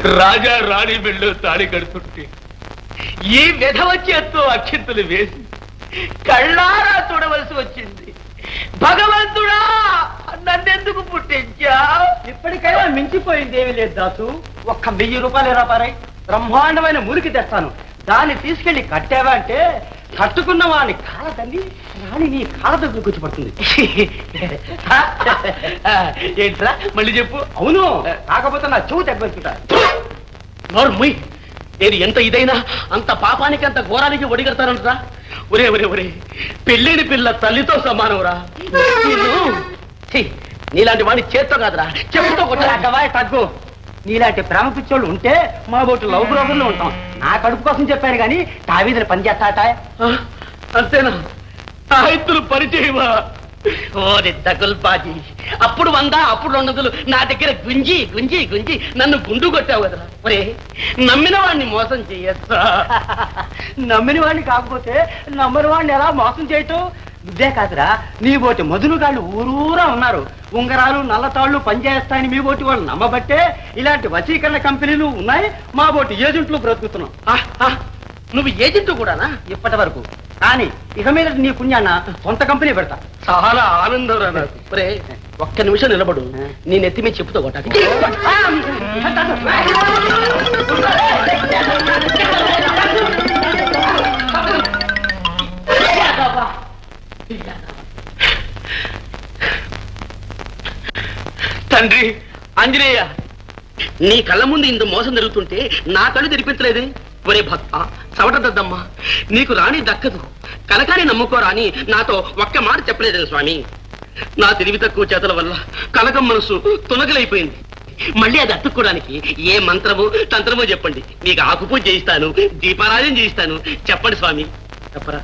రాజా రాణి మెళ్ళో తాళి కడుతుంటే ఈ విధవ చేత్తో అక్షింతలు వేసి కళ్ళారా చూడవలసి వచ్చింది. భగవంతుడా, నన్నెందుకు పుట్టించా? ఇప్పటికైనా మించిపోయింది ఏమీ లేదు దాసు. ఒక్క 1000 రూపాయలు రాపారాయి, బ్రహ్మాండమైన మురికి తెస్తాను. దాన్ని తీసుకెళ్లి కట్టావా అంటే కట్టుకున్న వాడిని కాల తల్లి రాణి నీ కాల దగ్గర కూర్చోబడుతుంది. ఏంట్రా మళ్ళీ చెప్పు. అవును, కాకపోతే నా చెవు తగ్గొచ్చుంటా. నోర్ముయ్, నేను ఎంత ఇదైనా అంత పాపానికి అంత ఘోరానికి ఒడిగడతానంటరా. ఒరే ఒరే ఒరే, పెళ్ళిని పిల్ల తల్లితో సమానంరా. నీలాంటి వాడిని చేత్తో కాదురా, చెప్పుతో కొట్టగా తగ్గు. నీలాంటి ప్రేమ పిచ్చోళ్ళు ఉంటే మా బోటు లవ్ బ్రోకర్లు ఉంటాం. నా కడుపు కోసం చెప్పాను కానీ తావీదులు పని చేస్తాట. అంతేనా? తాయిత్తులు పరిచయమా? ఓరి దగుల్బాజీ, అప్పుడు 100 అప్పుడు 200 నా దగ్గర గుంజి గుంజి గుంజి నన్ను గుండు కొట్టావు కదరా. ఒరే, నమ్మిన వాడిని మోసం చెయ్యొచ్చా? నమ్మిన వాడిని కాకపోతే నమ్మని వాడిని ఎలా మోసం చేయటం? ఇదే కాదురా, నీ బోటి మధునుగాళ్ళు ఊరూరా ఉన్నారు. ఉంగరాలు నల్లతాళ్ళు పనిచేస్తాయని మీ బోటి వాళ్ళు నమ్మబట్టే ఇలాంటి వశీకరణ కంపెనీలు ఉన్నాయి. మా బోటి ఏజెంట్లు బ్రతుకుతున్నాం. నువ్వు ఏజెంట్ కూడానా? ఇప్పటి వరకు. కానీ ఇక మీద నీ పుణ్యాన్న సొంత కంపెనీ పెడతా. చాలా ఆనందం రా నాకు. ఒరే, ఒక్క నిమిషం నిలబడు, నీ నెత్తి మీద చెప్పుతో కొట్టాలి. తండ్రి ఆంజనేయ, నీ కళ్ళ ముందు ఇంత మోసం జరుగుతుంటే నా కళ్ళు తెరిపించలేదే. ఒరే భక్త చవటదద్దమ్మా, నీకు రాణి దక్కదు, కనకాని నమ్ముకోరాని నాతో ఒక్క మాట చెప్పలేదు స్వామి. నా తెలివి తక్కువ చేతల వల్ల కనకం మనసు తునకలైపోయింది. మళ్ళీ అది అతుక్కోవడానికి ఏ మంత్రము తంత్రమో చెప్పండి. మీకు ఆకుపూజ చేయిస్తాను, దీపారాజన చేయిస్తాను. చెప్పండి స్వామి. చెప్పరా?